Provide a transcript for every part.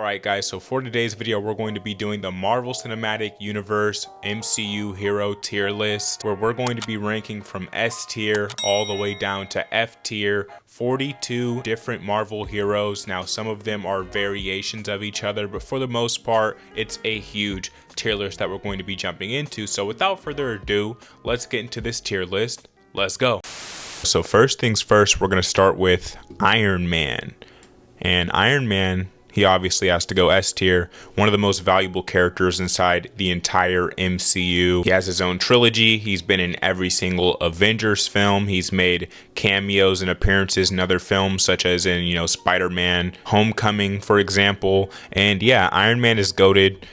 Alright guys, so for today's video we're going to be doing the Marvel Cinematic Universe MCU hero tier list, where we're going to be ranking from S tier all the way down to F tier, 42 different Marvel heroes. Now some of them are variations of each other, but for the most part it's a huge tier list that we're going to be jumping into. So without further ado, let's get into this tier list. Let's go. So first things first, we're going to start with Iron Man. And Iron Man, he obviously has to go S tier, one of the most valuable characters inside the entire MCU. He has his own trilogy. He's been in every single Avengers film. He's made cameos and appearances in other films, such as in, Spider-Man Homecoming, for example. And yeah, Iron Man is goated.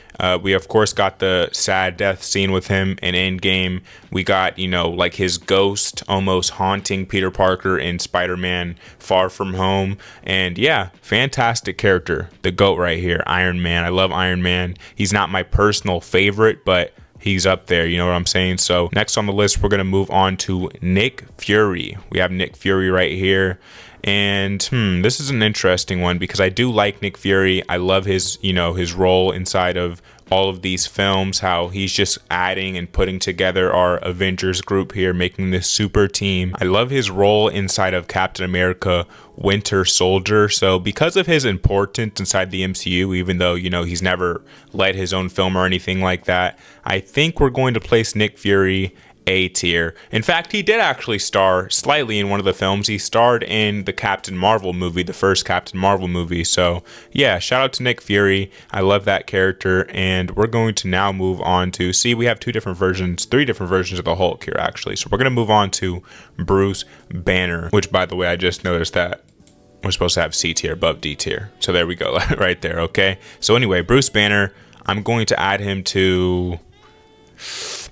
We of course got the sad death scene with him in Endgame. We got, like his ghost almost haunting Peter Parker in Spider-Man Far From Home. And yeah, fantastic character. The GOAT right here, Iron Man. I love Iron Man. He's not my personal favorite, but he's up there, you know what I'm saying? So next on the list, we're going to move on to Nick Fury. We have Nick Fury right here. And this is an interesting one because I do like Nick Fury. I love his, his role inside of all of these films, how he's just adding and putting together our Avengers group here, making this super team. I love his role inside of Captain America Winter Soldier. So because of his importance inside the MCU, even though, he's never led his own film or anything like that, I think we're going to place Nick Fury A tier. In fact, he did actually star slightly in one of the films. He starred in the Captain Marvel movie, the first Captain Marvel movie. So yeah, shout out to Nick Fury. I love that character. And we're going to now move on to, we have three different versions of the Hulk here actually. So we're going to move on to Bruce Banner, which by the way, I just noticed that we're supposed to have C tier above D tier. So there we go, right there, okay? So anyway, Bruce Banner, I'm going to add him to...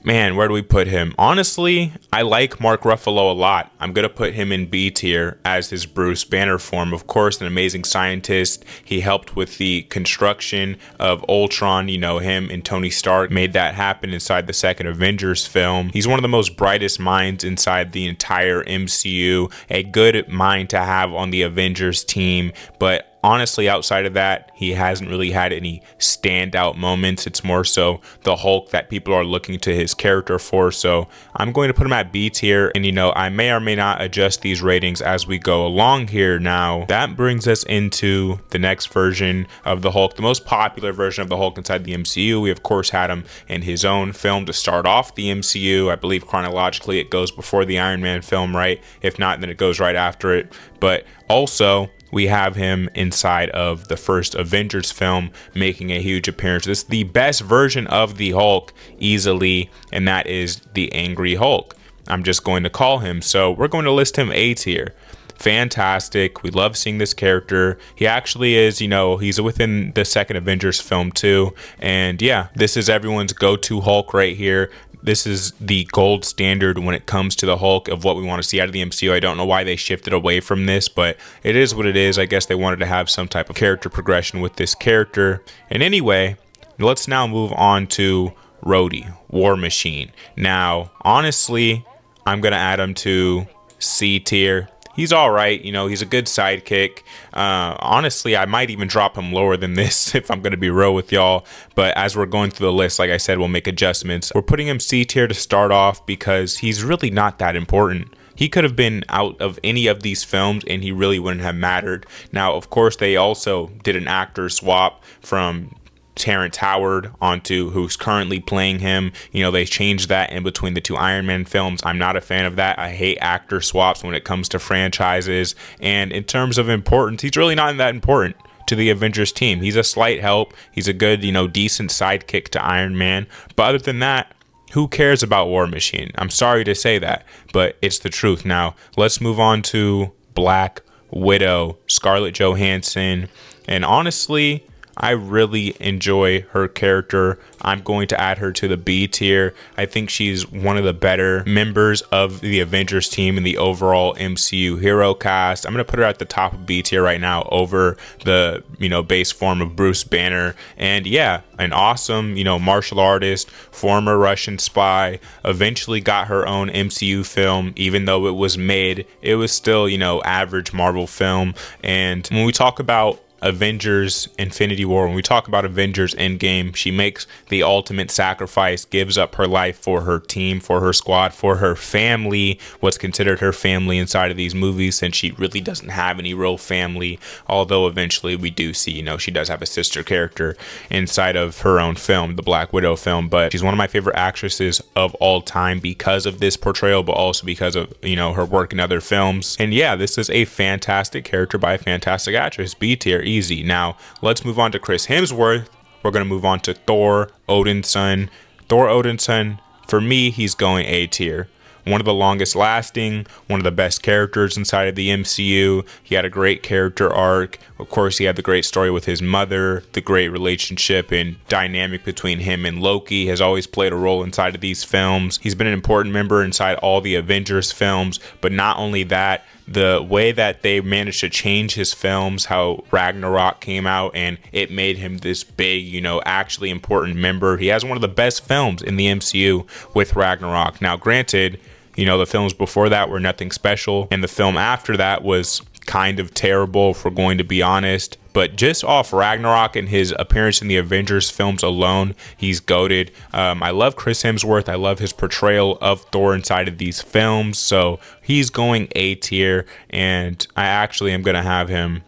Man, where do we put him? Honestly, I like Mark Ruffalo a lot. I'm going to put him in B tier as his Bruce Banner form. Of course, an amazing scientist. He helped with the construction of Ultron. Him and Tony Stark made that happen inside the second Avengers film. He's one of the most brightest minds inside the entire MCU. A good mind to have on the Avengers team, but honestly, outside of that, he hasn't really had any standout moments. It's more so the Hulk that people are looking to his character for. So I'm going to put him at B tier. And, I may or may not adjust these ratings as we go along here. Now, that brings us into the next version of the Hulk, the most popular version of the Hulk inside the MCU. We, of course, had him in his own film to start off the MCU. I believe chronologically it goes before the Iron Man film, right? If not, then it goes right after it. But also, we have him inside of the first Avengers film, making a huge appearance. This is the best version of the Hulk easily, and that is the Angry Hulk. I'm just going to call him. So we're going to list him A tier. Fantastic. We love seeing this character. He actually is, he's within the second Avengers film too. And yeah, this is everyone's go-to Hulk right here. This is the gold standard when it comes to the Hulk of what we want to see out of the MCU. I don't know why they shifted away from this, but it is what it is. I guess they wanted to have some type of character progression with this character. And anyway, let's now move on to Rhodey, War Machine. Now, honestly, I'm going to add him to C tier. He's all right. He's a good sidekick. Honestly, I might even drop him lower than this if I'm going to be real with y'all. But as we're going through the list, like I said, we'll make adjustments. We're putting him C tier to start off because he's really not that important. He could have been out of any of these films and he really wouldn't have mattered. Now, of course, they also did an actor swap from Terrence Howard onto who's currently playing him. They changed that in between the two Iron Man films. I'm not a fan of that. I hate actor swaps when it comes to franchises. And in terms of importance, he's really not that important to the Avengers team. He's a slight help. He's a good, decent sidekick to Iron Man. But other than that, who cares about War Machine? I'm sorry to say that, but it's the truth. Now, let's move on to Black Widow, Scarlett Johansson. And honestly, I really enjoy her character. I'm going to add her to the B tier. I think she's one of the better members of the Avengers team in the overall MCU hero cast. I'm going to put her at the top of B tier right now over the, base form of Bruce Banner. And yeah, an awesome, martial artist, former Russian spy, eventually got her own MCU film. Even though it was mid, it was still, average Marvel film. And when we talk about Avengers Infinity War, when we talk about Avengers Endgame, she makes the ultimate sacrifice, gives up her life for her team, for her squad, for her family, what's considered her family inside of these movies, since she really doesn't have any real family. Although eventually we do see, she does have a sister character inside of her own film, the Black Widow film. But she's one of my favorite actresses of all time because of this portrayal, but also because of, her work in other films. And yeah, this is a fantastic character by a fantastic actress. B tier, easy. Now let's move on to Chris Hemsworth. We're going to move on to Thor, Odin's son. Thor, Odin's son, for me, he's going A tier. One of the longest lasting, one of the best characters inside of the MCU. He had a great character arc. Of course, he had the great story with his mother. The great relationship and dynamic between him and Loki has always played a role inside of these films. He's been an important member inside all the Avengers films, but not only that, the way that they managed to change his films, how Ragnarok came out and it made him this big, actually important member. He has one of the best films in the MCU with Ragnarok. Now, granted, the films before that were nothing special, and the film after that was kind of terrible, if we're going to be honest. But just off Ragnarok and his appearance in the Avengers films alone, he's goated. I love Chris Hemsworth. I love his portrayal of Thor inside of these films. So he's going A tier, and I actually am going to have him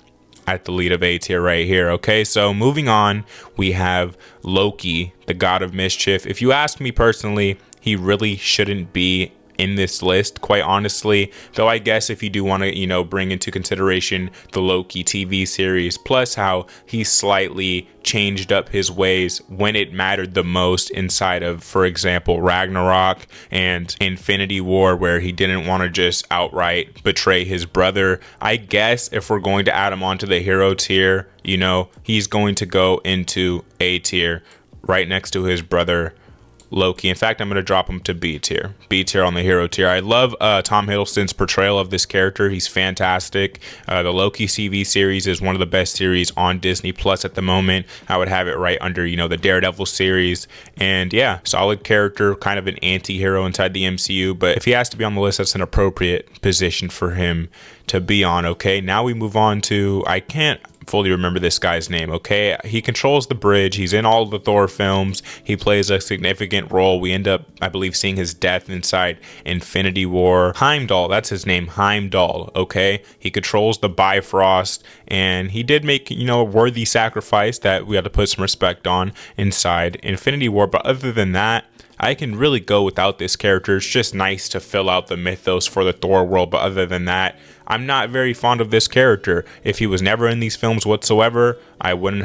at the lead of A tier right here. Okay, so moving on, we have Loki, the god of mischief. If you ask me personally, he really shouldn't be in this list, quite honestly, though I guess if you do want to bring into consideration the Loki TV series, plus how he slightly changed up his ways when it mattered the most inside of, for example, Ragnarok and Infinity War, where he didn't want to just outright betray his brother. I guess if we're going to add him onto the hero tier, he's going to go into A tier right next to his brother Loki. In fact, I'm going to drop him to B tier. B tier on the hero tier. I love Tom Hiddleston's portrayal of this character. He's fantastic. The Loki TV series is one of the best series on Disney Plus at the moment. I would have it right under, the Daredevil series. And yeah, solid character, kind of an anti-hero inside the MCU. But if he has to be on the list, that's an appropriate position for him to be on. Okay, now we move on to, I can't fully remember this guy's name. Okay, he controls the bridge. He's in all of the Thor films. He plays a significant role. We end up, I believe, seeing his death inside Infinity War. Heimdall, that's his name, Heimdall. Okay, he controls the Bifrost, and he did make a worthy sacrifice that we had to put some respect on inside Infinity War. But other than that, I can really go without this character. It's just nice to fill out the mythos for the Thor world, but other than that, I'm not very fond of this character. If he was never in these films whatsoever, it wouldn't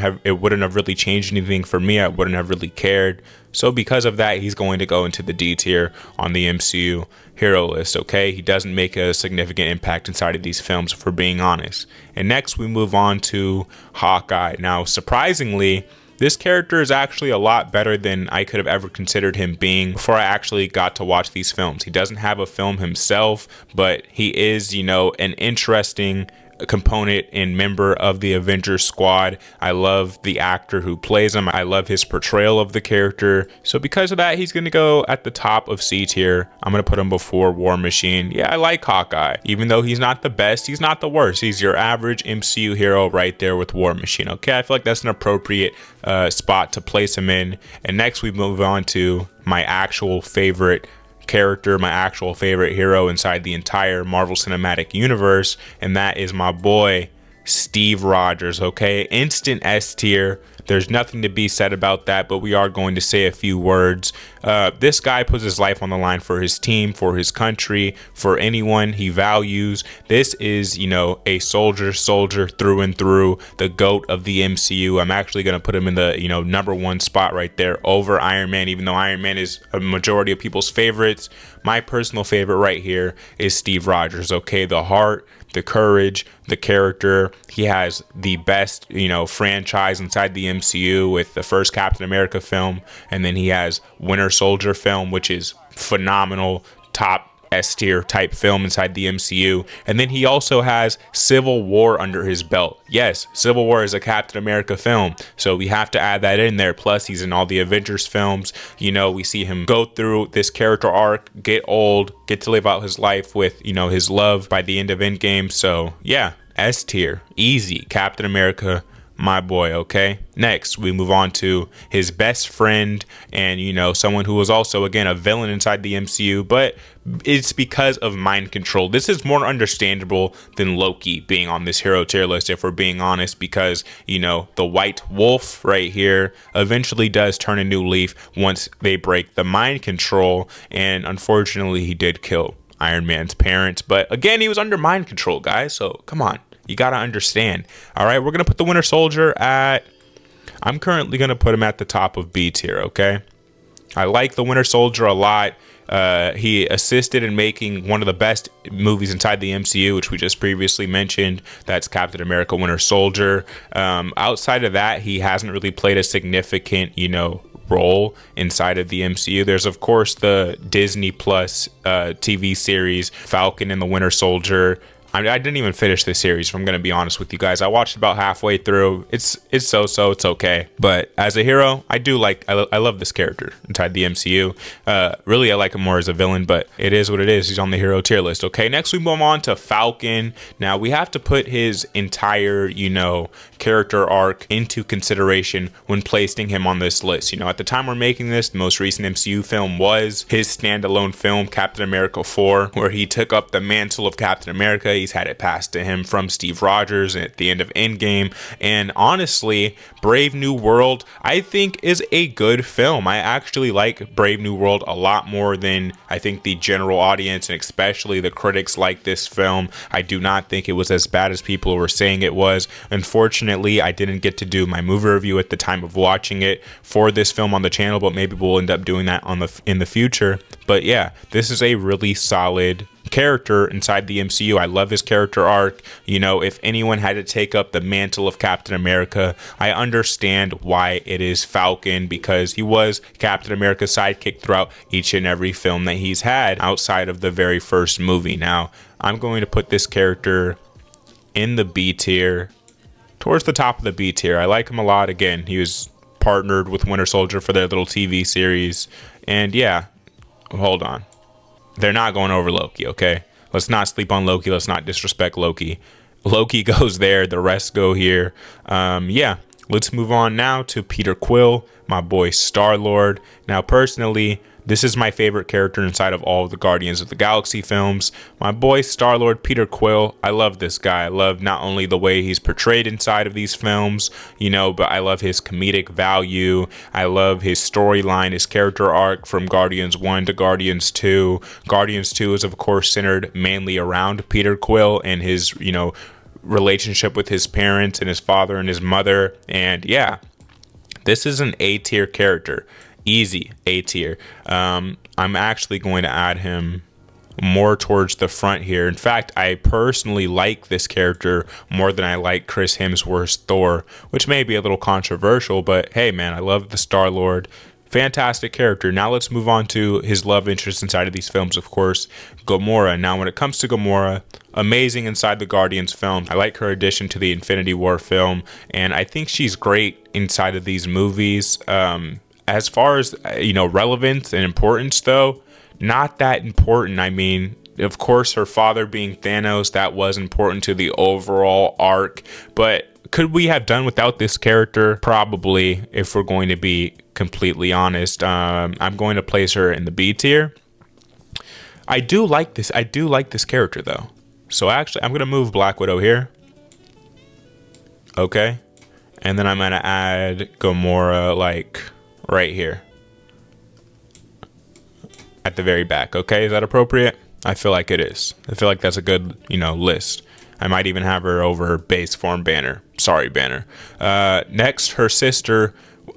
have really changed anything for me. I wouldn't have really cared. So because of that, he's going to go into the D tier on the MCU hero list. Okay, he doesn't make a significant impact inside of these films, if we're being honest. And next we move on to Hawkeye. Now, surprisingly, this character is actually a lot better than I could have ever considered him being before I actually got to watch these films. He doesn't have a film himself, but he is, an interesting component and member of the Avengers squad. I love the actor who plays him. I love his portrayal of the character. So because of that, he's going to go at the top of C tier. I'm going to put him before War Machine. Yeah, I like Hawkeye. Even though he's not the best, he's not the worst. He's your average MCU hero right there with War Machine. Okay, I feel like that's an appropriate spot to place him in. And next we move on to my actual favorite character, my actual favorite hero inside the entire Marvel Cinematic Universe, and that is my boy Steve Rogers. Okay, instant S tier. There's nothing to be said about that, but we are going to say a few words. This guy puts his life on the line for his team, for his country, for anyone he values. This is, a soldier through and through, the GOAT of the MCU. I'm actually going to put him in the, number one spot right there over Iron Man, even though Iron Man is a majority of people's favorites. My personal favorite right here is Steve Rogers. Okay, the heart, the courage, the character. He has the best, franchise inside the MCU with the first Captain America film, and then he has Winter Soldier film, which is phenomenal, top S tier type film inside the MCU. And then he also has Civil War under his belt. Yes, Civil War is a Captain America film, so we have to add that in there. Plus, he's in all the Avengers films. We see him go through this character arc, get old, get to live out his life with, his love by the end of Endgame. So yeah, S tier, easy. Captain America my boy. Okay, next we move on to his best friend, and someone who was also again a villain inside the MCU, but it's because of mind control. This is more understandable than Loki being on this hero tier list, if we're being honest, because the White Wolf right here eventually does turn a new leaf once they break the mind control, and unfortunately he did kill Iron Man's parents, but again, he was under mind control, guys, so come on, you gotta understand. All right, we're gonna put the Winter Soldier I'm currently gonna put him at the top of B tier. Okay, I like the Winter Soldier a lot. He assisted in making one of the best movies inside the MCU, which we just previously mentioned. That's Captain America Winter Soldier. Outside of that, he hasn't really played a significant, role inside of the MCU. There's of course the Disney Plus TV series Falcon and the Winter Soldier. I didn't even finish this series, if I'm going to be honest with you guys. I watched about halfway through. It's so-so. It's okay. But as a hero, I love this character inside the MCU. Really, I like him more as a villain, but it is what it is. He's on the hero tier list. Okay, next we move on to Falcon. Now, we have to put his entire, character arc into consideration when placing him on this list. At the time we're making this, the most recent MCU film was his standalone film, Captain America 4, where he took up the mantle of Captain America. He's had it passed to him from Steve Rogers at the end of Endgame. And honestly, Brave New World, I think, is a good film. I actually like Brave New World a lot more than I think the general audience, and especially the critics, like this film. I do not think it was as bad as people were saying it was. Unfortunately, I didn't get to do my movie review at the time of watching it for this film on the channel, but maybe we'll end up doing that in the future. But yeah, this is a really solid character inside the MCU. I love his character arc. If anyone had to take up the mantle of Captain America, I understand why it is Falcon, because he was Captain America's sidekick throughout each and every film that he's had outside of the very first movie. Now, I'm going to put this character in the B tier, towards the top of the B tier. I like him a lot. Again, he was partnered with Winter Soldier for their little TV series. And yeah, hold on. They're not going over Loki, okay? Let's not sleep on Loki. Let's not disrespect Loki. Loki goes there. The rest go here. Yeah, let's move on now to Peter Quill, my boy Star-Lord. Now, personally, this is my favorite character inside of all of the Guardians of the Galaxy films. My boy Star-Lord, Peter Quill. I love this guy. I love not only the way he's portrayed inside of these films, but I love his comedic value. I love his storyline, his character arc from Guardians 1 to Guardians 2. Guardians 2 is, of course, centered mainly around Peter Quill and his, relationship with his parents and his father and his mother. And yeah, this is an A tier character. Easy A tier. I'm actually going to add him more towards the front here. In fact, I personally like this character more than I like Chris Hemsworth's Thor, which may be a little controversial, but hey man, I love the Star-Lord. Fantastic character. Now let's move on to his love interest inside of these films, of course, Gamora. Now when it comes to Gamora, amazing inside the Guardians film. I like her addition to the Infinity War film, and I think she's great inside of these movies. As far as, relevance and importance, though, not that important. I mean, of course, her father being Thanos, that was important to the overall arc. But could we have done without this character? Probably, if we're going to be completely honest. I'm going to place her in the B tier. I do like this character, though. So actually, I'm going to move Black Widow here. Okay. And then I'm going to add Gamora, right here at the very back. Okay, is that appropriate? I feel like it is. I feel like that's a good, list. I might even have her over base form Banner. Sorry, Banner. Next, her sister,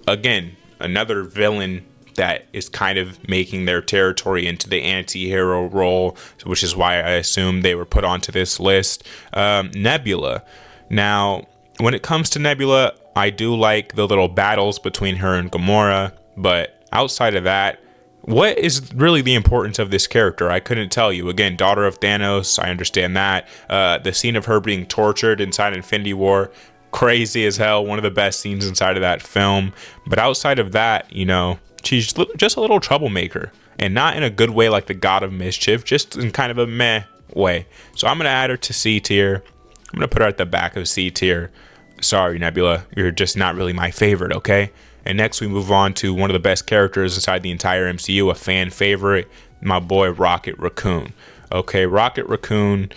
again, another villain that is kind of making their territory into the anti-hero role, which is why I assume they were put onto this list. Nebula. Now, when it comes to Nebula, I do like the little battles between her and Gamora, but outside of that, what is really the importance of this character? I couldn't tell you. Again, daughter of Thanos, I understand that. The scene of her being tortured inside Infinity War, crazy as hell. One of the best scenes inside of that film. But outside of that, she's just a little troublemaker. And not in a good way like the God of Mischief, just in kind of a meh way. So I'm going to add her to C tier. I'm going to put her at the back of C tier. sorry, Nebula, you're just not really my favorite, okay? And next we move on to one of the best characters inside the entire MCU, a fan favorite, my boy Rocket Raccoon. Okay, Rocket Raccoon,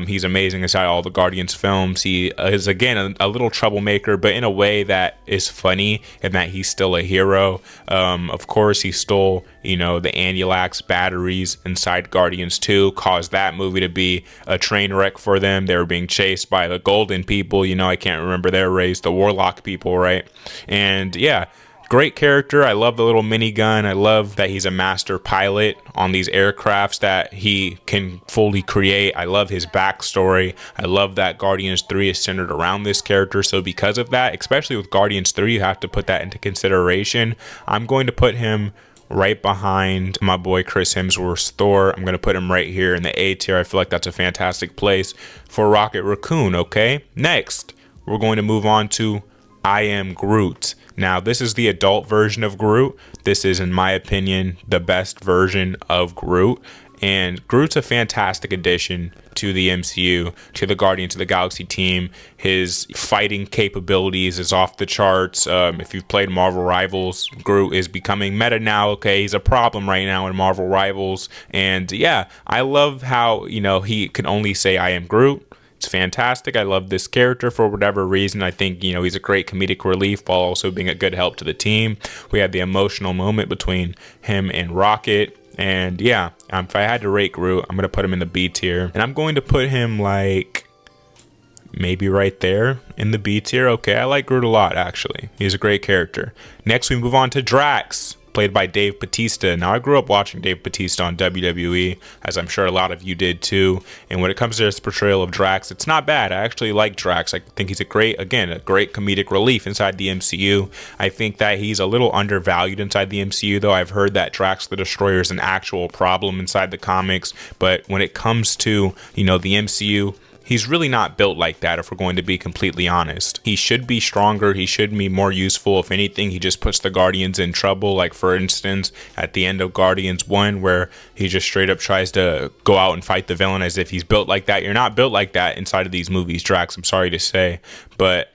he's amazing inside all the Guardians films. He is, again, a little troublemaker, but in a way that is funny and that he's still a hero. Of course, he stole, the Anulax batteries inside Guardians 2, caused that movie to be a train wreck for them. They were being chased by the Golden people. I can't remember their race, the Warlock people, right? And yeah, great character. I love the little minigun. I love that he's a master pilot on these aircrafts that he can fully create. I love his backstory. I love that Guardians 3 is centered around this character. So because of that, especially with Guardians 3, you have to put that into consideration. I'm going to put him right behind my boy Chris Hemsworth's Thor. I'm going to put him right here in the A tier. I feel like that's a fantastic place for Rocket Raccoon, okay? Next, we're going to move on to I Am Groot. Now, this is the adult version of Groot. This is, in my opinion, the best version of Groot. And Groot's a fantastic addition to the MCU, to the Guardians of the Galaxy team. His fighting capabilities is off the charts. If you've played Marvel Rivals, Groot is becoming meta now. Okay, he's a problem right now in Marvel Rivals. And yeah, I love how, he can only say, I am Groot. It's fantastic. I love this character for whatever reason. I think, he's a great comedic relief while also being a good help to the team. We had the emotional moment between him and Rocket. And yeah, if I had to rate Groot, I'm going to put him in the B tier. And I'm going to put him like maybe right there in the B tier. Okay, I like Groot a lot, actually. He's a great character. Next, we move on to Drax, played by Dave Bautista. Now, I grew up watching Dave Bautista on WWE, as I'm sure a lot of you did too. And when it comes to his portrayal of Drax, it's not bad. I actually like Drax. I think he's a great comedic relief inside the MCU. I think that he's a little undervalued inside the MCU, though. I've heard that Drax the Destroyer is an actual problem inside the comics. But when it comes to, the MCU, he's really not built like that, if we're going to be completely honest. He should be stronger. He should be more useful. If anything, he just puts the Guardians in trouble. Like, for instance, at the end of Guardians 1, where he just straight up tries to go out and fight the villain as if he's built like that. You're not built like that inside of these movies, Drax. I'm sorry to say. But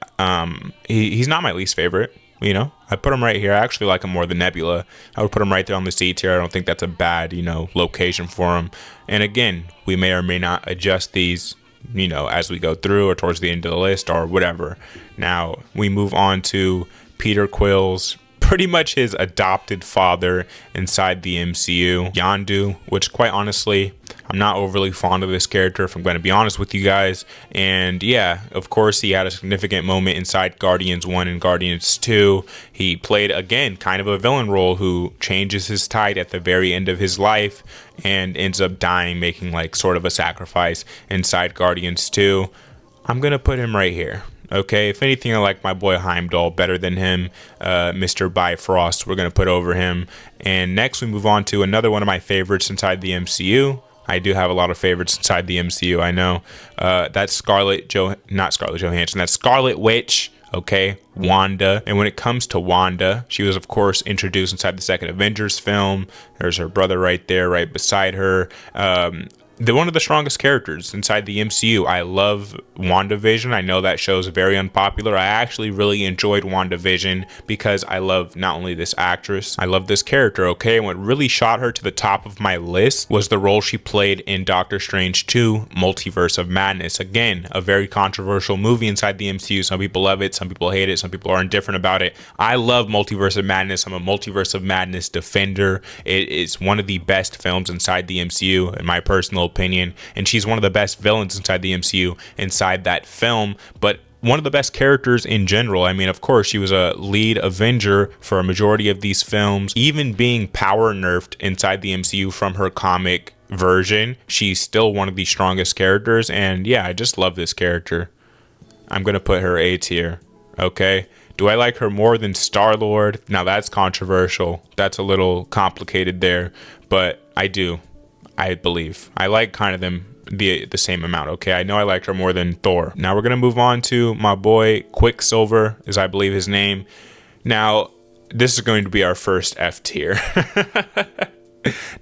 he's not my least favorite. I put him right here. I actually like him more than Nebula. I would put him right there on the C tier. I don't think that's a bad, location for him. And again, we may or may not adjust these as we go through or towards the end of the list or whatever. Now, we move on to Peter Quill's, pretty much his adopted father inside the MCU, Yondu, which quite honestly, I'm not overly fond of this character, if I'm going to be honest with you guys. And yeah, of course, he had a significant moment inside Guardians 1 and Guardians 2. He played, again, kind of a villain role who changes his tide at the very end of his life and ends up dying, making like sort of a sacrifice inside Guardians 2. I'm going to put him right here. Okay, if anything, I like my boy Heimdall better than him. Mr. Bifrost, we're going to put over him. And next, we move on to another one of my favorites inside the MCU. I do have a lot of favorites inside the MCU, I know. That's not Scarlett Johansson, that's Scarlet Witch. Okay, Wanda. And when it comes to Wanda, she was, of course, introduced inside the second Avengers film. There's her brother right there, right beside her. They're one of the strongest characters inside the MCU. I love WandaVision. I know that show is very unpopular. I actually really enjoyed WandaVision because I love not only this actress, I love this character, okay? And what really shot her to the top of my list was the role she played in Doctor Strange 2, Multiverse of Madness. Again, a very controversial movie inside the MCU. Some people love it, some people hate it, some people are indifferent about it. I love Multiverse of Madness. I'm a Multiverse of Madness defender. It is one of the best films inside the MCU, in my personal opinion, and she's one of the best villains inside the MCU inside that film, but one of the best characters in general. I mean, of course, she was a lead Avenger for a majority of these films. Even being power nerfed inside the MCU from her comic version, she's still one of the strongest characters, and yeah, I just love this character. I'm gonna put her A tier. Okay, do I like her more than Star-Lord? Now that's controversial. That's a little complicated there, but I do. I believe I like kind of them the same amount. Okay, I know I liked her more than Thor. Now we're gonna move on to my boy Quicksilver, is I believe his name. Now this is going to be our first F tier.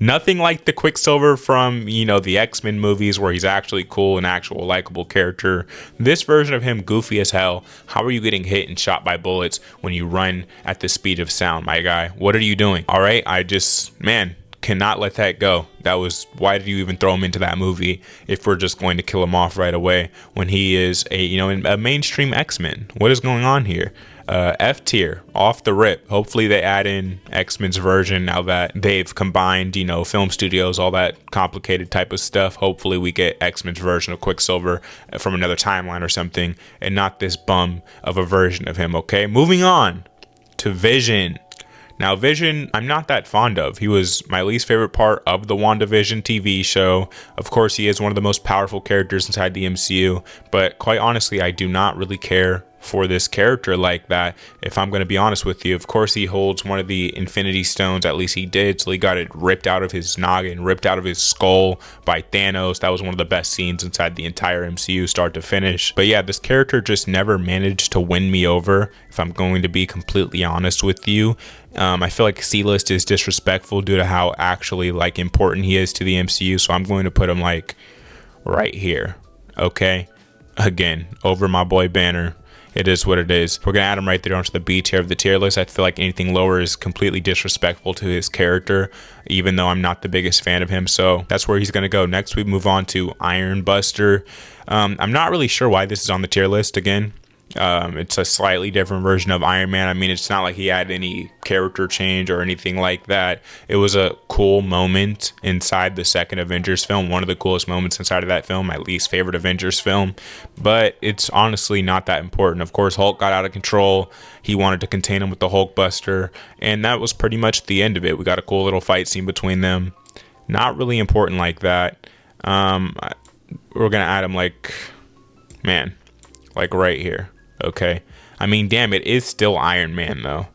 Nothing like the Quicksilver from, the X-Men movies where he's actually cool, an actual likable character. This version of him, goofy as hell. How are you getting hit and shot by bullets when you run at the speed of sound, my guy? What are you doing? All right, cannot let that go. Why did you even throw him into that movie if we're just going to kill him off right away when he is a mainstream X-Men? What is going on here? F tier, off the rip. Hopefully they add in X-Men's version now that they've combined, film studios, all that complicated type of stuff. Hopefully we get X-Men's version of Quicksilver from another timeline or something, and not this bum of a version of him, okay? Moving on to Vision. Now, Vision, I'm not that fond of. He was my least favorite part of the WandaVision TV show. Of course, he is one of the most powerful characters inside the MCU, but quite honestly, I do not really care for this character like that, if I'm going to be honest with you. Of course, he holds one of the Infinity Stones, at least he did, so he got it ripped out of his noggin, ripped out of his skull by Thanos. That was one of the best scenes inside the entire MCU, start to finish. But yeah, this character just never managed to win me over, if I'm going to be completely honest with you. I feel like C-list is disrespectful due to how actually important he is to the MCU, so I'm going to put him right here, okay? Again, over my boy Banner. It is what it is. We're going to add him right there onto the B tier of the tier list. I feel like anything lower is completely disrespectful to his character, even though I'm not the biggest fan of him. So that's where he's going to go. Next, we move on to Iron Buster. I'm not really sure why this is on the tier list again. It's a slightly different version of Iron Man. I mean, it's not like he had any character change or anything like that. It was a cool moment inside the second Avengers film. One of the coolest moments inside of that film, my least favorite Avengers film. But it's honestly not that important. Of course, Hulk got out of control. He wanted to contain him with the Hulk Buster. And that was pretty much the end of it. We got a cool little fight scene between them. Not really important like that. We're going to add him right here. Okay, I mean, damn, it is still Iron Man though,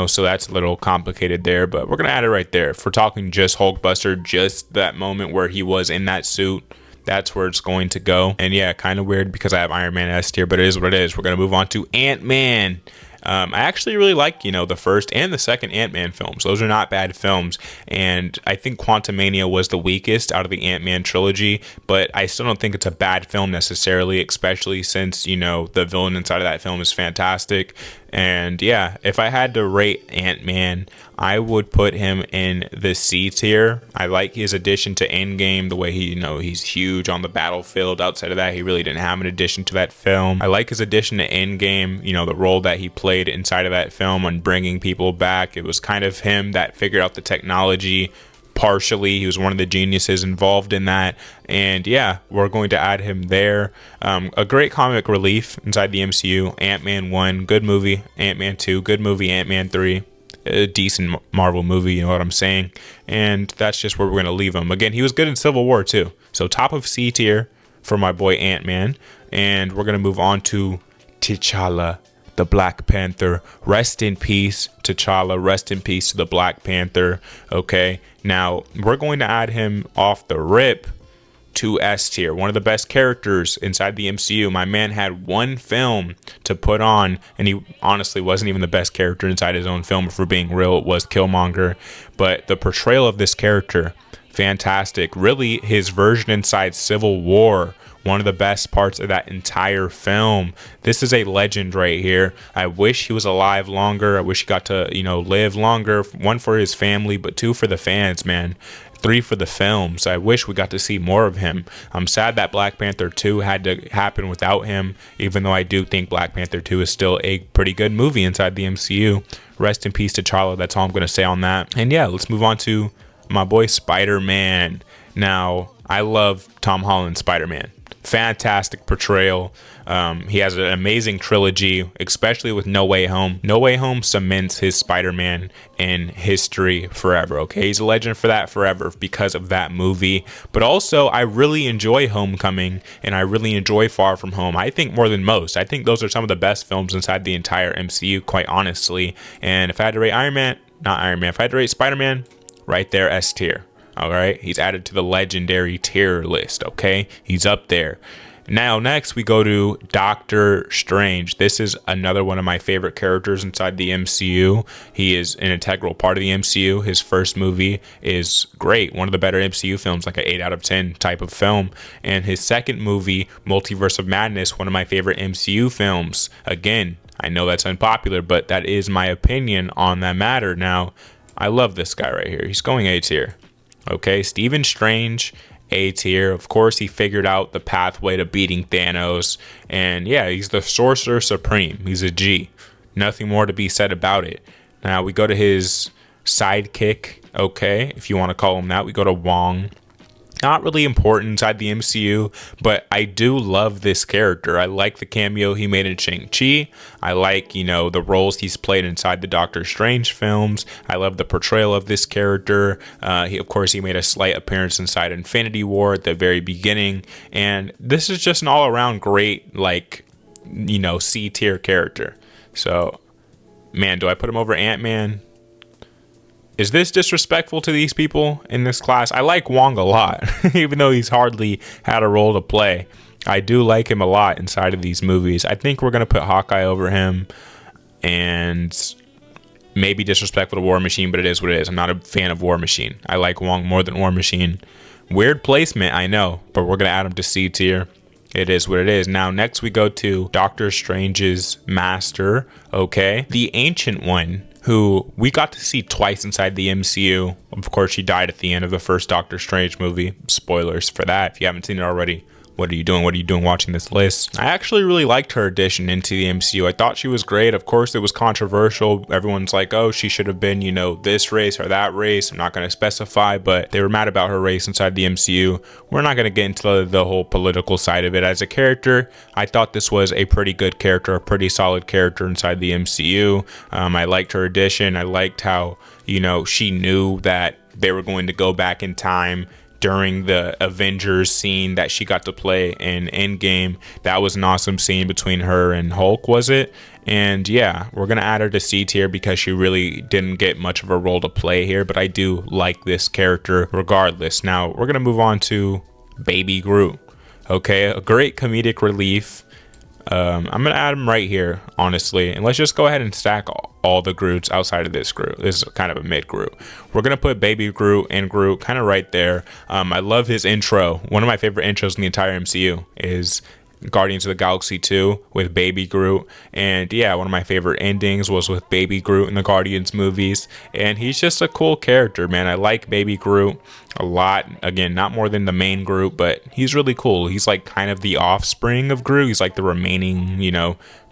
so that's a little complicated there, but we're gonna add it right there. If we're talking just Hulkbuster, just that moment where he was in that suit, that's where it's going to go. And yeah, kind of weird because I have Iron Man S tier, but it is what it is. We're gonna move on to Ant-Man. I actually really like, the first and the second Ant-Man films. Those are not bad films. And I think Quantumania was the weakest out of the Ant-Man trilogy, but I still don't think it's a bad film necessarily, especially since, the villain inside of that film is fantastic. And yeah, if I had to rate Ant-Man, I would put him in the C tier. I like his addition to Endgame, the way he's huge on the battlefield. Outside of that, he really didn't have an addition to that film. I like his addition to Endgame, the role that he played inside of that film on bringing people back. It was kind of him that figured out the technology. Partially, he was one of the geniuses involved in that, and yeah, we're going to add him there. A great comic relief inside the MCU. Ant-Man 1, good movie. Ant-Man 2, good movie. Ant-Man 3, a decent Marvel movie, you know what I'm saying? And that's just where we're going to leave him. Again, he was good in Civil War too. So top of C tier for my boy Ant-Man, and we're going to move on to T'Challa, the Black Panther. Rest in peace, T'Challa. Rest in peace to the Black Panther. Okay, now we're going to add him off the rip to S tier. One of the best characters inside the MCU. My man had one film to put on, and he honestly wasn't even the best character inside his own film. If we're being real, it was Killmonger. But the portrayal of this character, fantastic. Really, his version inside Civil War, one of the best parts of that entire film. This is a legend right here. I wish he was alive longer. I wish he got to, live longer. One, for his family, but two, for the fans, man. 3, for the films. I wish we got to see more of him. I'm sad that Black Panther 2 had to happen without him, even though I do think Black Panther 2 is still a pretty good movie inside the MCU. Rest in peace to T'Challa. That's all I'm going to say on that. And yeah, let's move on to my boy Spider-Man. Now, I love Tom Holland's Spider-Man. Fantastic portrayal. He has an amazing trilogy, especially with No Way Home. No Way Home cements his Spider-Man in history forever, okay? He's a legend for that forever because of that movie. But also, I really enjoy Homecoming, and I really enjoy Far From Home. I think more than most. I think those are some of the best films inside the entire MCU, quite honestly. And if I had to rate if I had to rate Spider-Man, right there, S tier. All right, he's added to the legendary tier list. Okay, he's up there. Now, next we go to Doctor Strange. This is another one of my favorite characters inside the MCU. He is an integral part of the MCU. His first movie is great. One of the better MCU films, like an 8 out of 10 type of film. And his second movie, Multiverse of Madness, one of my favorite MCU films. Again, I know that's unpopular, but that is my opinion on that matter. Now, I love this guy right here. He's going A tier. Okay, Stephen Strange, A tier. Of course, he figured out the pathway to beating Thanos. And yeah, he's the Sorcerer Supreme. He's a G. Nothing more to be said about it. Now, we go to his sidekick. Okay, if you want to call him that. We go to Wong. Not really important inside the MCU, but I do love this character. I like the cameo he made in Shang-Chi. I like, the roles he's played inside the Doctor Strange films. I love the portrayal of this character. He made a slight appearance inside Infinity War at the very beginning. And this is just an all-around great, C tier character. So, man, do I put him over Ant-Man? Is this disrespectful to these people in this class? I like Wong a lot, even though he's hardly had a role to play. I do like him a lot inside of these movies. I think we're going to put Hawkeye over him, and maybe disrespectful to War Machine, but it is what it is. I'm not a fan of War Machine. I like Wong more than War Machine. Weird placement, I know, but we're going to add him to C tier. It is what it is. Now, next we go to Doctor Strange's master, okay? The Ancient One, who we got to see twice inside the MCU. Of course, she died at the end of the first Doctor Strange movie. Spoilers for that. If you haven't seen it already, what are you doing? What are you doing watching this list? I actually really liked her addition into the MCU. I thought she was great. Of course, it was controversial. Everyone's like, oh, she should have been, this race or that race. I'm not going to specify, but they were mad about her race inside the MCU. We're not going to get into the whole political side of it. As a character, I thought this was a pretty good character, a pretty solid character inside the MCU. I liked her addition. I liked how, she knew that they were going to go back in time during the Avengers scene that she got to play in Endgame. That was an awesome scene between her and Hulk, was it? And yeah, we're going to add her to C tier because she really didn't get much of a role to play here, but I do like this character regardless. Now, we're going to move on to Baby Groot. Okay, a great comedic relief. I'm going to add him right here, honestly. And let's just go ahead and stack all the Groots outside of this Groot. This is kind of a mid Groot. We're going to put Baby Groot and Groot kind of right there. I love his intro. One of my favorite intros in the entire MCU is Guardians of the Galaxy 2 with Baby Groot. And yeah, one of my favorite endings was with Baby Groot in the Guardians movies. And he's just a cool character, man. I like Baby Groot a lot. Again, not more than the main Groot, but he's really cool. He's like kind of the offspring of Groot. He's like the remaining,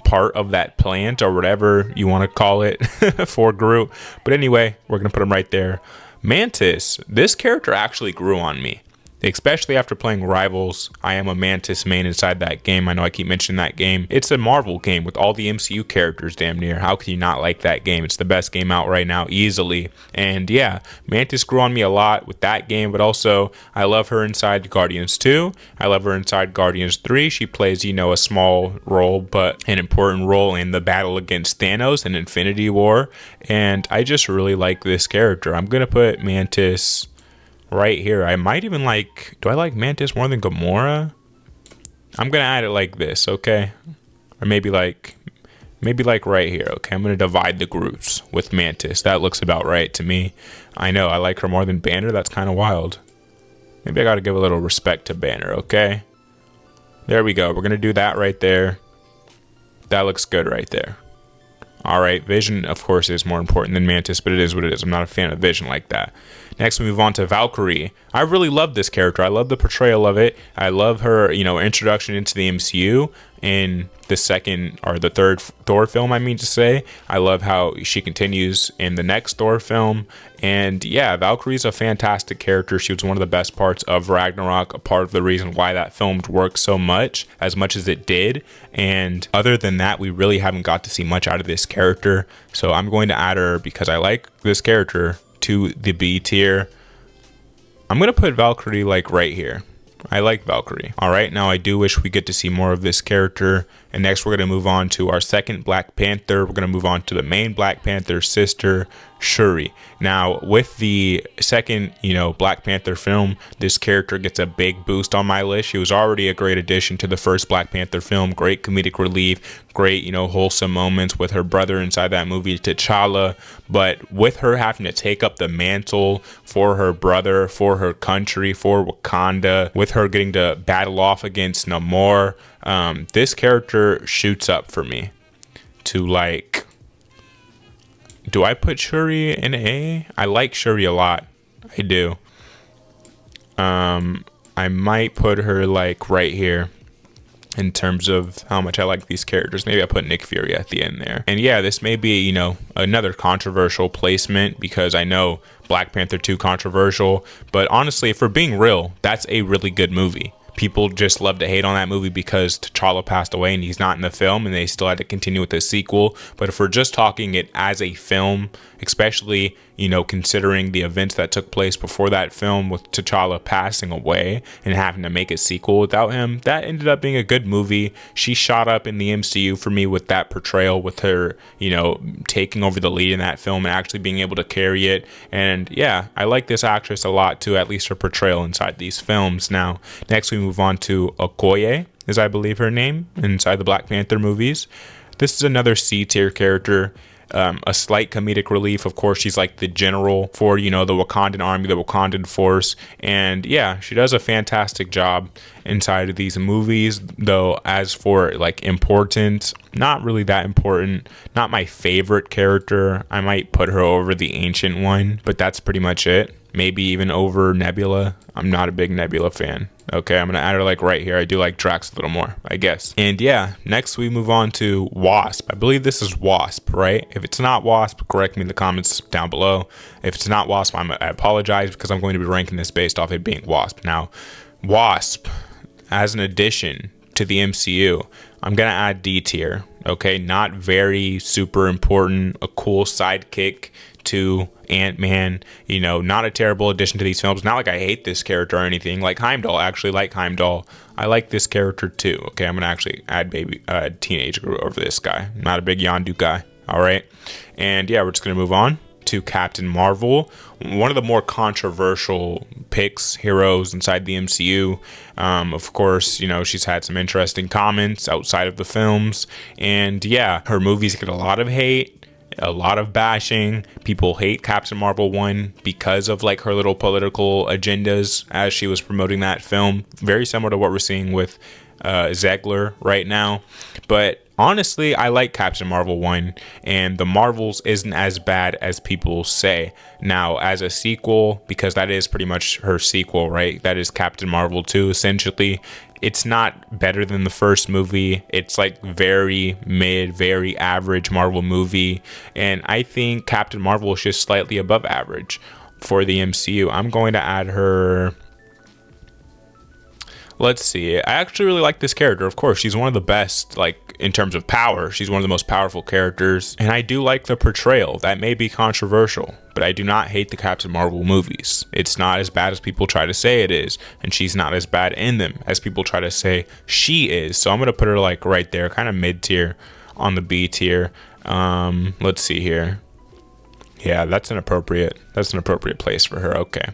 part of that plant or whatever you want to call it for Groot. But anyway, we're going to put him right there. Mantis, this character actually grew on me. Especially after playing Rivals. I am a Mantis main inside that game. I know I keep mentioning that game. It's a Marvel game with all the MCU characters damn near. How can you not like that game? It's the best game out right now, easily. And yeah, Mantis grew on me a lot with that game, but also I love her inside Guardians 2. I love her inside Guardians 3. She plays, a small role, but an important role in the battle against Thanos and Infinity War. And I just really like this character. I'm going to put Mantis right here. I might even do I like Mantis more than Gamora? I'm gonna add it like this, okay? Or maybe like right here, okay? I'm gonna divide the Groots with Mantis. That looks about right to me. I know I like her more than Banner. That's kind of wild. Maybe I gotta give a little respect to Banner, okay? There we go. We're gonna do that right there. That looks good right there. All right, Vision, of course, is more important than Mantis, but it is what it is. I'm not a fan of Vision like that. Next, we move on to Valkyrie. I really love this character. I love the portrayal of it. I love her, introduction into the MCU in the second or the third Thor film, I mean to say. I love how she continues in the next Thor film. And yeah, Valkyrie's a fantastic character. She was one of the best parts of Ragnarok, a part of the reason why that film worked so much as it did. And other than that, we really haven't got to see much out of this character. So I'm going to add her because I like this character to the B tier. I'm going to put Valkyrie right here. I like Valkyrie. All right, now I do wish we get to see more of this character And next, we're going to move on to our second Black Panther. We're going to move on to the main Black Panther's sister, Shuri. Now, with the second, Black Panther film, this character gets a big boost on my list. She was already a great addition to the first Black Panther film. Great comedic relief, great, wholesome moments with her brother inside that movie, T'Challa. But with her having to take up the mantle for her brother, for her country, for Wakanda, with her getting to battle off against Namor, this character shoots up for me to like, do I put Shuri in A? I like Shuri a lot. I do. I might put her like right here in terms of how much I like these characters. Maybe I put Nick Fury at the end there. And yeah, this may be, another controversial placement because I know Black Panther 2 controversial, but honestly, if we're being real, that's a really good movie. People just love to hate on that movie because T'Challa passed away and he's not in the film and they still had to continue with the sequel. But if we're just talking it as a film, especially, considering the events that took place before that film with T'Challa passing away and having to make a sequel without him, that ended up being a good movie. She shot up in the MCU for me with that portrayal, with her, taking over the lead in that film and actually being able to carry it. And yeah, I like this actress a lot too, at least her portrayal inside these films. Now, next we move on to Okoye, is I believe her name, inside the Black Panther movies. This is another C-tier character. A slight comedic relief. Of course, she's like the general for, the Wakandan army, the Wakandan force. And yeah, she does a fantastic job inside of these movies. Though, as for like importance, not really that important. Not my favorite character. I might put her over the Ancient One, but that's pretty much it. Maybe even over Nebula. I'm not a big Nebula fan. Okay, I'm gonna add her like right here. I do like Drax a little more, I guess. And yeah, next we move on to Wasp. I believe this is Wasp, right? If it's not Wasp, correct me in the comments down below. If it's not Wasp, I apologize because I'm going to be ranking this based off it being Wasp. Now, Wasp, as an addition to the MCU, I'm gonna add D tier. Okay, not very super important, a cool sidekick to Ant-Man, not a terrible addition to these films. Not like I hate this character or anything. Like Heimdall, I actually like Heimdall. I like this character too. Okay, I'm gonna actually add Teenage Groot over this guy. I'm not a big Yondu guy. All right, and yeah, we're just gonna move on to Captain Marvel, one of the more controversial picks, heroes inside the MCU. Of course, she's had some interesting comments outside of the films, and yeah, her movies get a lot of hate, a lot of bashing. People hate Captain Marvel 1 because of like her little political agendas as she was promoting that film. Very similar to what we're seeing with Zegler right now. But honestly, I like Captain Marvel 1, and the Marvels isn't as bad as people say. Now, as a sequel, because that is pretty much her sequel, right? That is Captain Marvel 2, essentially. It's not better than the first movie. It's like very mid, very average Marvel movie. And I think Captain Marvel is just slightly above average for the MCU. I'm going to add her. Let's see. I actually really like this character. Of course, she's one of the best, like in terms of power. She's one of the most powerful characters. And I do like the portrayal. That may be controversial, but I do not hate the Captain Marvel movies. It's not as bad as people try to say it is. And she's not as bad in them as people try to say she is. So I'm going to put her like right there, kind of mid tier on the B tier. Let's see here. Yeah, that's an appropriate place for her. Okay.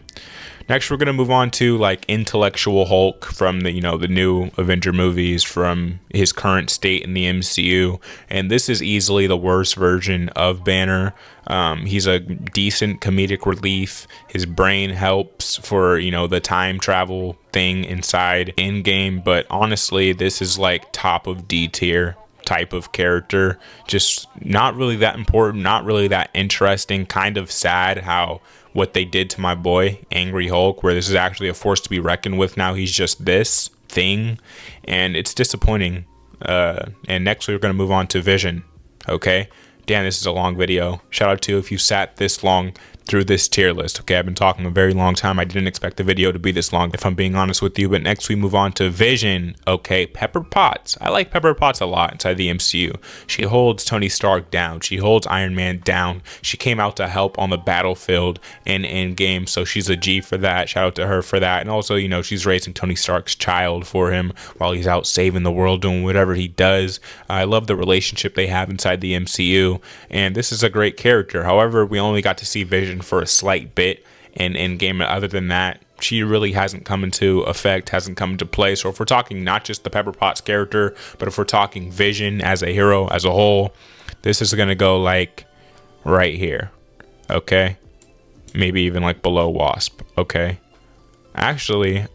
Next, we're going to move on to like Intellectual Hulk from the, the new Avenger movies, from his current state in the MCU. And this is easily the worst version of Banner. He's a decent comedic relief. His brain helps for, the time travel thing inside Endgame. But honestly, this is like top of D tier type of character. Just not really that important, not really that interesting. Kind of sad how what they did to my boy Angry Hulk, where this is actually a force to be reckoned with. Now he's just this thing, and it's disappointing. And next we're going to move on to Vision. Okay, damn, this is a long video. Shout out to if you sat this long through this tier list. Okay, I've been talking a very long time. I didn't expect the video to be this long, if I'm being honest with you. But next we move on to Vision. Okay, Pepper Potts. I like Pepper Potts a lot inside the MCU. She holds Tony Stark down. She holds Iron Man down. She came out to help on the battlefield in Endgame, so she's a G for that. Shout out to her for that. And also, you know, she's raising Tony Stark's child for him while he's out saving the world, doing whatever he does. I love the relationship they have inside the MCU, and this is a great character. However, we only got to see Vision for a slight bit in Endgame. Other than that, she really hasn't come into effect, hasn't come into play. So if we're talking not just the Pepper Potts character, but if we're talking Vision as a hero as a whole, this is going to go like right here. Okay, maybe even like below Wasp. Okay, actually,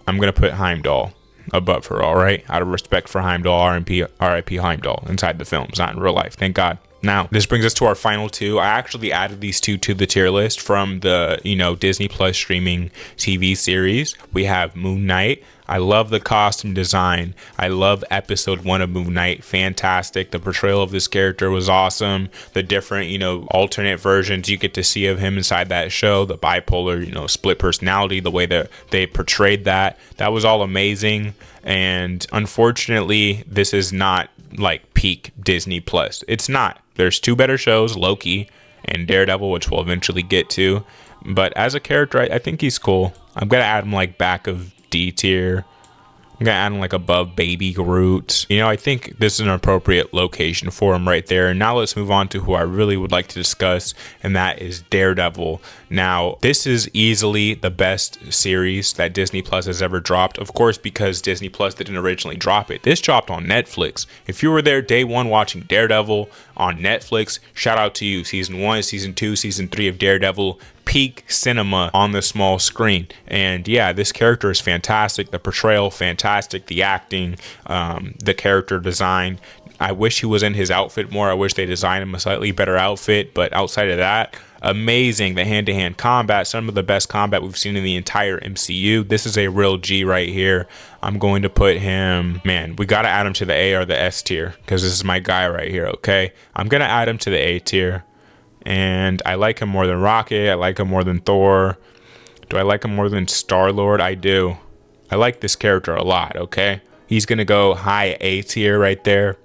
I'm going to put Heimdall above her, all right? Out of respect for Heimdall, R.I.P. Heimdall inside the films, not in real life, thank God. Now, this brings us to our final two. I actually added these two to the tier list from the, you know, Disney Plus streaming TV series. We have Moon Knight. I love the costume design. I love episode 1 of Moon Knight. Fantastic. The portrayal of this character was awesome. The different, you know, alternate versions you get to see of him inside that show, the bipolar, you know, split personality, the way that they portrayed that was all amazing. And unfortunately, this is not like peak Disney Plus. It's not. There's two better shows, Loki and Daredevil, which we'll eventually get to. But as a character, I think he's cool. I'm gonna add him like back of D tier. I'm gonna add him like above Baby Groot. You know, I think this is an appropriate location for him right there. And now let's move on to who I really would like to discuss, and that is Daredevil. Now, this is easily the best series that Disney Plus has ever dropped. Of course, because Disney Plus didn't originally drop it. This dropped on Netflix. If you were there day one watching Daredevil on Netflix, shout out to you. Season 1, Season 2, Season 3 of Daredevil. Peak cinema on the small screen. And yeah, this character is fantastic. The portrayal, fantastic. The acting, the character design. I wish he was in his outfit more. I wish they designed him a slightly better outfit. But outside of that, amazing. The hand-to-hand combat, some of the best combat we've seen in the entire MCU. This is a real G right here. I'm going to put him, man, we got to add him to the A or the S tier, because this is my guy right here, okay? I'm going to add him to the A tier. And I like him more than Rocket. I like him more than Thor. Do I like him more than Star-Lord? I do. I like this character a lot, okay? He's going to go high A tier right there.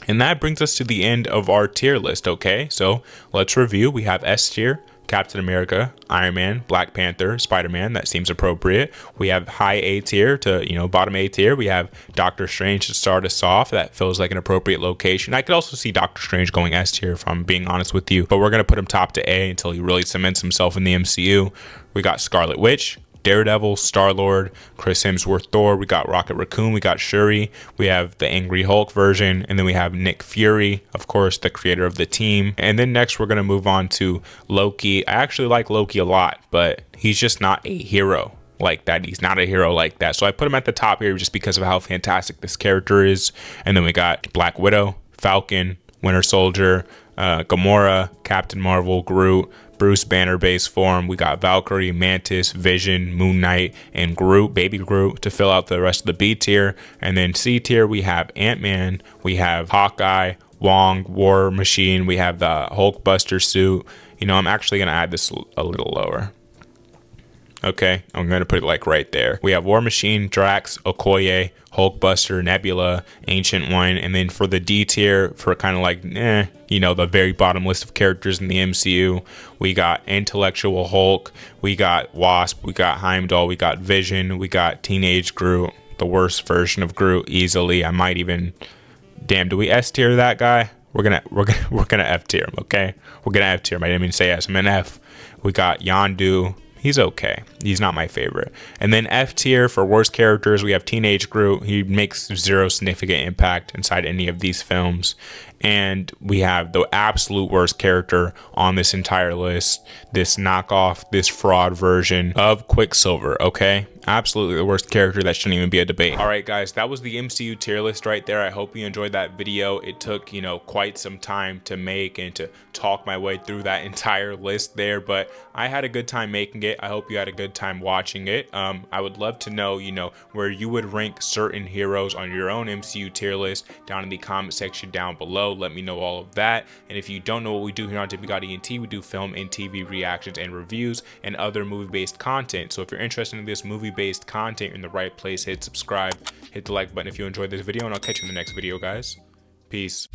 And that brings us to the end of our tier list, okay? So let's review. We have S tier, Captain America, Iron Man, Black Panther, Spider-Man. That seems appropriate. We have high A tier to, you know, bottom A tier. We have Doctor Strange to start us off. That feels like an appropriate location. I could also see Doctor Strange going S tier, if I'm being honest with you. But we're going to put him top to A until he really cements himself in the MCU. We got Scarlet Witch, Daredevil, Star-Lord, Chris Hemsworth, Thor. We got Rocket Raccoon. We got Shuri. We have the Angry Hulk version. And then we have Nick Fury, of course, the creator of the team. And then next we're going to move on to Loki. I actually like Loki a lot, but he's just not a hero like that. He's not a hero like that. So I put him at the top here just because of how fantastic this character is. And then we got Black Widow, Falcon, Winter Soldier, Gamora, Captain Marvel, Groot, Bruce Banner base form. We got Valkyrie, Mantis, Vision, Moon Knight, and Groot, Baby Groot, to fill out the rest of the B tier. And then C tier, we have Ant-Man, we have Hawkeye, Wong, War Machine, we have the Hulkbuster suit. You know, I'm actually going to add this a little lower. Okay, I'm going to put it like right there. We have War Machine, Drax, Okoye, Hulkbuster, Nebula, Ancient One, and then for the D tier, for kind of like, you know, the very bottom list of characters in the MCU, we got Intellectual Hulk, we got Wasp, we got Heimdall, we got Vision, we got Teenage Groot, the worst version of Groot easily. I might even, damn, do we S tier that guy? We're gonna F tier him, okay? We're gonna F tier him. I didn't mean to say S. I'm in F. We got Yondu. He's okay. He's not my favorite. And then F tier for worst characters, we have Teenage Groot. He makes zero significant impact inside any of these films. And we have the absolute worst character on this entire list, this knockoff, this fraud version of Quicksilver, okay? Absolutely the worst character. That shouldn't even be a debate. All right, guys, that was the MCU tier list right there. I hope you enjoyed that video. It took, you know, quite some time to make and to talk my way through that entire list there, but I had a good time making it. I hope you had a good time watching it. I would love to know, you know, where you would rank certain heroes on your own MCU tier list down in the comment section down below. below. Let me know all of that. And if you don't know what we do here on Demigod ENT, we do film and TV reactions and reviews and other movie-based content. So if you're interested in this movie-based content, you're in the right place. Hit subscribe, hit the like button if you enjoyed this video, and I'll catch you in the next video, guys. Peace.